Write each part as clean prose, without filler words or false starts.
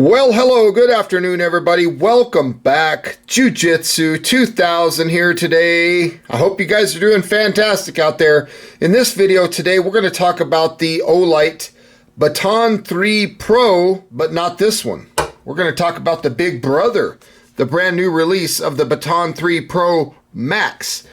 Well, hello, good afternoon, everybody. Welcome back. Jiu-Jitsu 2000 here today. I hope you guys are doing fantastic out there. In this video today, we're going to talk about the Olight Baton 3 Pro, but not this one. We're going to talk about the big brother, the brand new release of the Baton 3 Pro Max.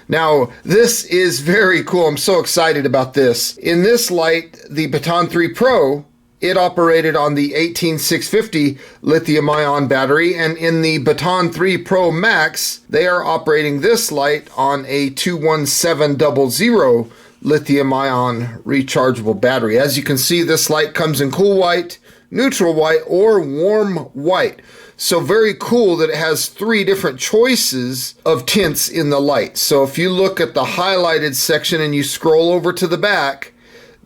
Now, this is very cool. I'm so excited about this. In this light, the Baton 3 Pro, it operated on the 18650 lithium-ion battery, and in the Baton 3 Pro Max, they are operating this light on a 21700 lithium-ion rechargeable battery. As you can see, this light comes in cool white, neutral white, or warm white. So very cool that it has three different choices of tints in the light. So if you look at the highlighted section and you scroll over to the back,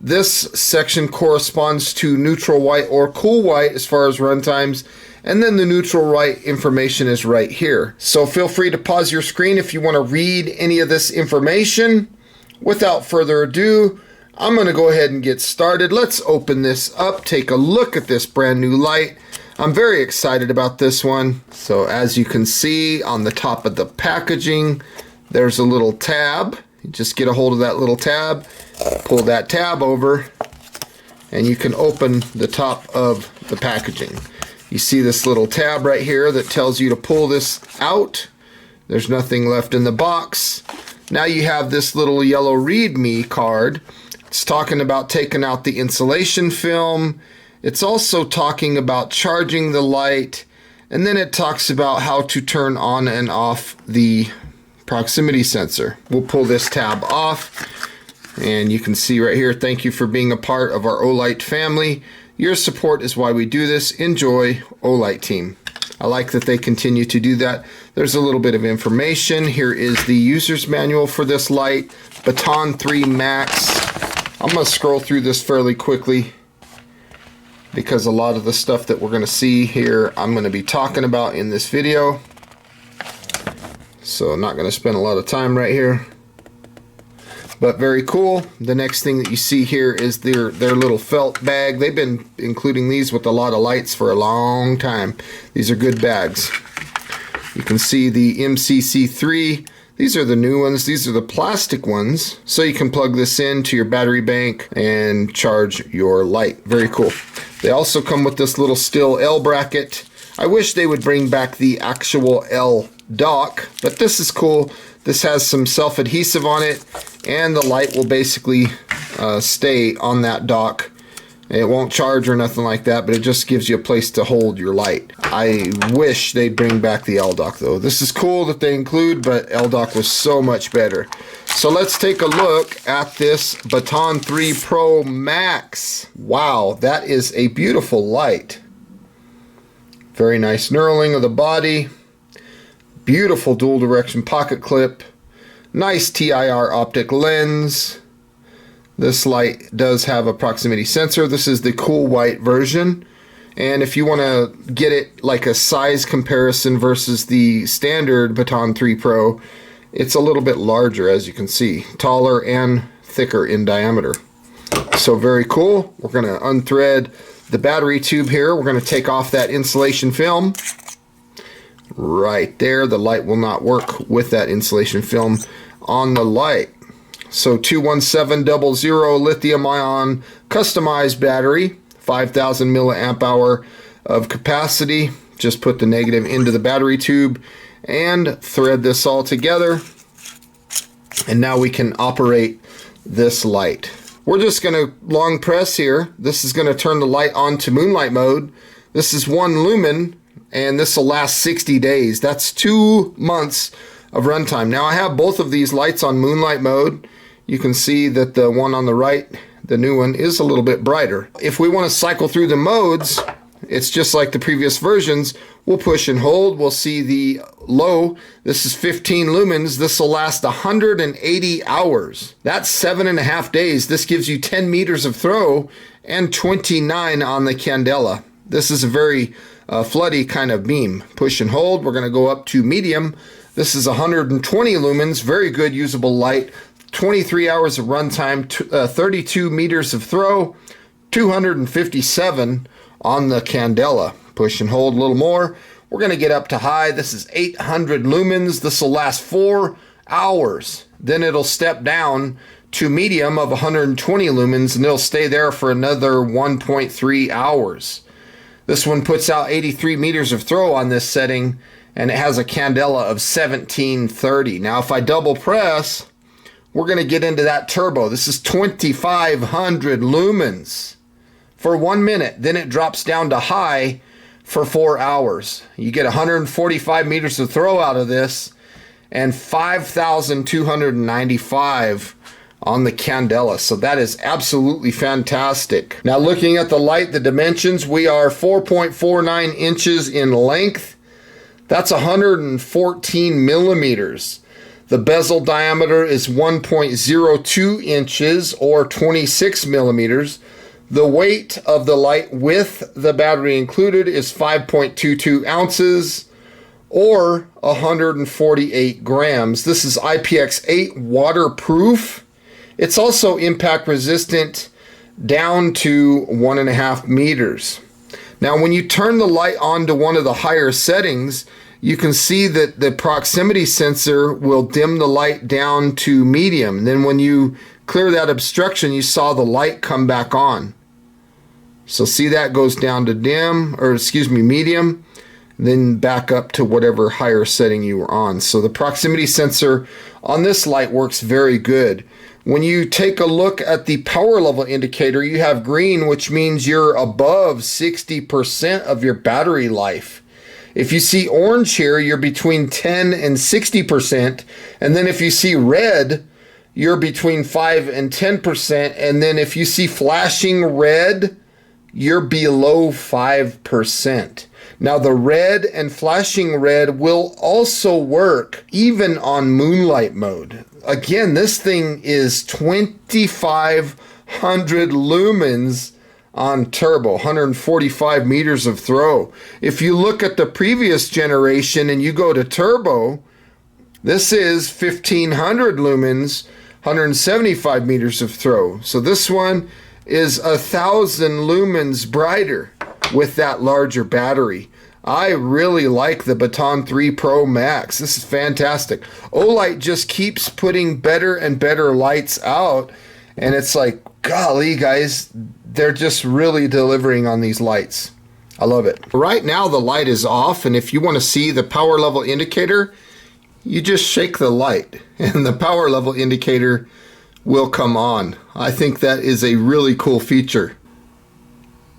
this section corresponds to neutral white or cool white as far as run times, and then the neutral white information is right here. So feel free to pause your screen if you want to read any of this information. Without further ado, I'm going to go ahead and get started. Let's open this up, take a look at this brand new light. I'm very excited about this one. So as you can see on the top of the packaging, there's a little tab. You just get a hold of that little tab, pull that tab over, and you can open the top of the packaging. You see this little tab right here that tells you to pull this out. There's nothing left in the box. Now you have this little yellow README card. It's talking about taking out the insulation film. It's also talking about charging the light, and then it talks about how to turn on and off the proximity sensor. We'll pull this tab off, and you can see right here, thank you for being a part of our Olight family. Your support is why we do this. Enjoy, Olight team. I like that they continue to do that. There's a little bit of information. Here is the user's manual for this light, Baton 3 Max. I'm going to scroll through this fairly quickly, because a lot of the stuff that we're going to see here I'm going to be talking about in this video. So I'm not going to spend a lot of time right here. But very cool. The next thing that you see here is their little felt bag. They've been including these with a lot of lights for a long time. These are good bags. You can see the MCC3. These are the new ones. These are the plastic ones. So you can plug this into your battery bank and charge your light. Very cool. They also come with this little steel L bracket. I wish they would bring back the actual L dock, but this is cool. This has some self-adhesive on it, and the light will basically stay on that dock. It won't charge or nothing like that, but it just gives you a place to hold your light. I wish they'd bring back the L dock though. This is cool that they include, but L dock was so much better. So let's take a look at this Baton 3 Pro Max. Wow, that is a beautiful light. Very nice knurling of the body. Beautiful dual direction pocket clip. Nice TIR optic lens. This light does have a proximity sensor. This is the cool white version. And if you want to get it like a size comparison versus the standard Baton 3 Pro, it's a little bit larger, as you can see. Taller and thicker in diameter. So very cool. We're going to unthread the battery tube here. We're going to take off that insulation film. Right there. The light will not work with that insulation film on the light. So 21700 lithium-ion customized battery, 5,000 milliamp hour of capacity. Just put the negative into the battery tube and thread this all together. And now we can operate this light. We're just going to long press here. This is going to turn the light on to moonlight mode. This is 1 lumen, and this will last 60 days. That's 2 months of runtime. Now I have both of these lights on moonlight mode. You can see that the one on the right, the new one, is a little bit brighter. If we want to cycle through the modes, It's just like the previous versions. We'll push and hold. We'll see the low. This is 15 lumens. This will last 180 hours. That's 7.5 days. This gives you 10 meters of throw and 29 on the candela. This is a very floody kind of beam. Push and hold. We're going to go up to medium. This is 120 lumens. Very good usable light. 23 hours of runtime. 32 meters of throw. 257 on the candela. Push and hold a little more. We're going to get up to high. This is 800 lumens. This will last 4 hours. Then it'll step down to medium of 120 lumens, and it'll stay there for another 1.3 hours. This one puts out 83 meters of throw on this setting, and it has a candela of 1730. Now, if I double press, we're going to get into that turbo. This is 2500 lumens for 1 minute. Then it drops down to high for 4 hours. You get 145 meters of throw out of this and 5,295 on the candela. So that is absolutely fantastic. Now looking at the light, the dimensions, we are 4.49 inches in length. That's 114 millimeters. The bezel diameter is 1.02 inches or 26 millimeters. The weight of the light with the battery included is 5.22 ounces or 148 grams. This is IPX8 waterproof. It's also impact resistant down to 1.5 meters. Now when you turn the light on to one of the higher settings, you can see that the proximity sensor will dim the light down to medium. Then when you clear that obstruction, you saw the light come back on. So see, that goes down to medium, then back up to whatever higher setting you were on. So the proximity sensor on this light works very good. When you take a look at the power level indicator, you have green, which means you're above 60% of your battery life. If you see orange here, you're between 10 and 60%. And then if you see red, you're between 5 and 10%. And then if you see flashing red, you're below 5%. Now the red and flashing red will also work even on moonlight mode. Again, this thing is 2,500 lumens on turbo, 145 meters of throw. If you look at the previous generation and you go to turbo, this is 1,500 lumens, 175 meters of throw. So this one is 1,000 lumens brighter with that larger battery. I really like the Baton 3 Pro Max. This is fantastic. Olight just keeps putting better and better lights out, and it's like, golly guys, they're just really delivering on these lights. I love it. Right now the light is off, and if you want to see the power level indicator, you just shake the light and the power level indicator will come on. I think that is a really cool feature.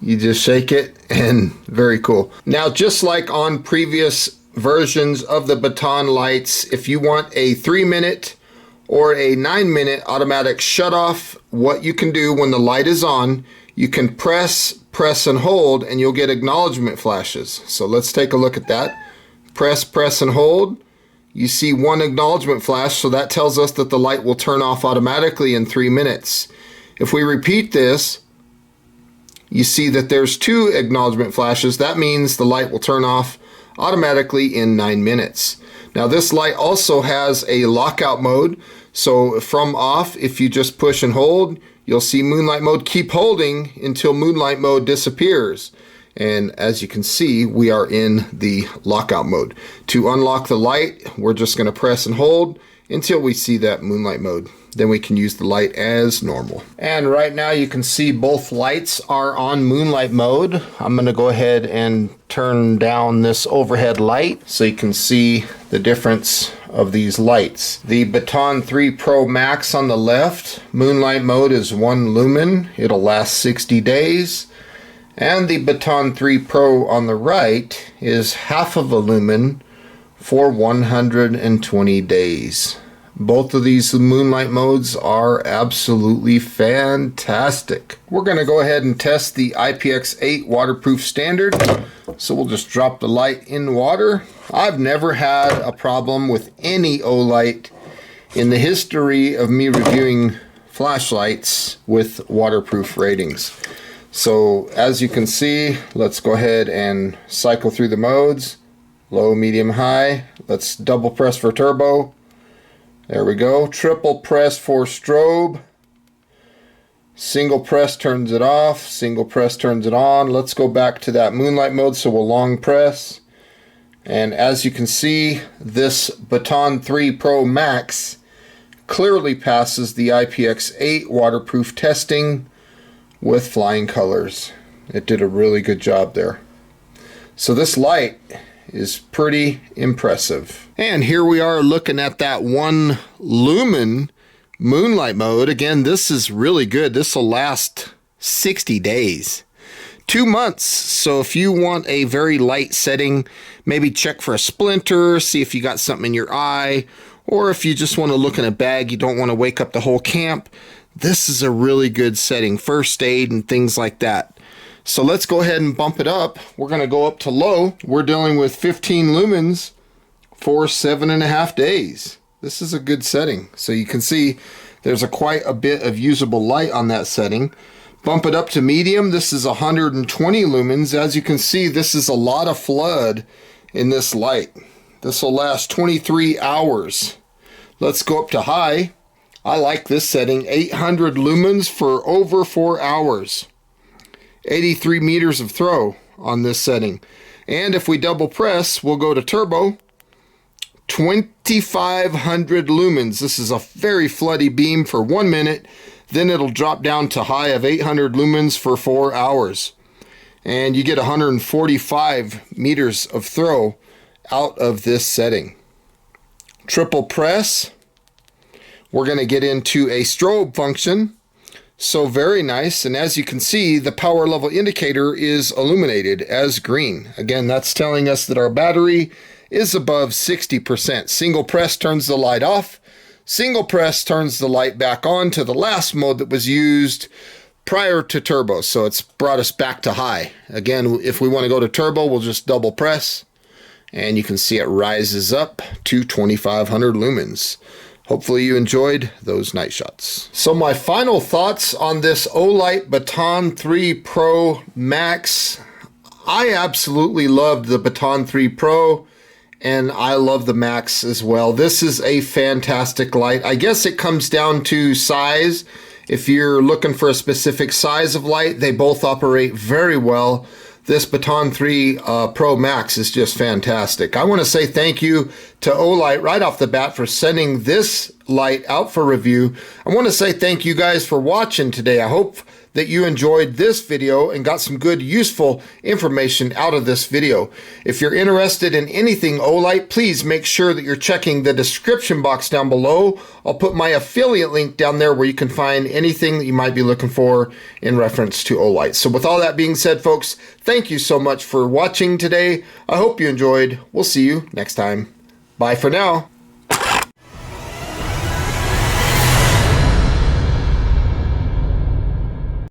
You just shake it, and very cool. Now, just like on previous versions of the Baton lights, if you want a 3-minute or a 9-minute automatic shutoff, what you can do when the light is on, you can press and hold, and you'll get acknowledgement flashes. So let's take a look at that. Press and hold. You see one acknowledgement flash, so that tells us that the light will turn off automatically in 3 minutes. If we repeat this, you see that there's 2 acknowledgement flashes. That means the light will turn off automatically in 9 minutes. Now this light also has a lockout mode. So from off, if you just push and hold, you'll see moonlight mode. Keep holding until moonlight mode disappears. And as you can see, we are in the lockout mode. To unlock the light, we're just going to press and hold until we see that moonlight mode. Then we can use the light as normal. And right now you can see both lights are on moonlight mode. I'm going to go ahead and turn down this overhead light so you can see the difference of these lights. The Baton 3 Pro Max on the left, moonlight mode is 1 lumen. It'll last 60 days. And the Baton 3 Pro on the right is half of a lumen for 120 days. Both of these moonlight modes are absolutely fantastic. We're going to go ahead and test the IPX8 waterproof standard. So we'll just drop the light in water. I've never had a problem with any Olight in the history of me reviewing flashlights with waterproof ratings. So as you can see, let's go ahead and cycle through the modes. Low, medium, high. Let's double press for turbo. There we go. Triple press for strobe. Single press turns it off. Single press turns it on. Let's go back to that moonlight mode, so we'll long press. And as you can see, this Baton 3 Pro Max clearly passes the IPX8 waterproof testing with flying colors. It did a really good job there. So this light is pretty impressive. And here we are looking at that one lumen moonlight mode. Again, this is really good. This will last 60 days. 2 months. So if you want a very light setting, maybe check for a splinter, see if you got something in your eye, or if you just want to look in a bag, you don't want to wake up the whole camp, this is a really good setting. First aid and things like that. So let's go ahead and bump it up. We're going to go up to low. We're dealing with 15 lumens for 7.5 days. This is a good setting. So you can see there's quite a bit of usable light on that setting. Bump it up to medium. This is 120 lumens. As you can see, this is a lot of flood in this light. This will last 23 hours. Let's go up to high. I like this setting. 800 lumens for over 4 hours. 83 meters of throw on this setting. And if we double press, we'll go to turbo. 2500 lumens. This is a very floody beam for 1 minute. Then it'll drop down to high of 800 lumens for 4 hours. And you get 145 meters of throw out of this setting. Triple press. We're going to get into a strobe function. So very nice, and as you can see, the power level indicator is illuminated as green. Again, that's telling us that our battery is above 60%. Single press turns the light off. Single press turns the light back on to the last mode that was used prior to turbo. So it's brought us back to high. Again, if we want to go to turbo, we'll just double press, and you can see it rises up to 2500 lumens. Hopefully you enjoyed those night shots. So my final thoughts on this Olight Baton 3 Pro Max. I absolutely loved the Baton 3 Pro, and I love the Max as well. This is a fantastic light. I guess it comes down to size. If you're looking for a specific size of light, they both operate very well. This Baton 3 Pro Max is just fantastic. I want to say thank you to Olight right off the bat for sending this light out for review. I want to say thank you guys for watching today. I hope that you enjoyed this video and got some good useful information out of this video. If you're interested in anything Olight, please make sure that you're checking the description box down below. I'll put my affiliate link down there where you can find anything that you might be looking for in reference to Olight. So with all that being said, folks, thank you so much for watching today. I hope you enjoyed. We'll see you next time. Bye for now.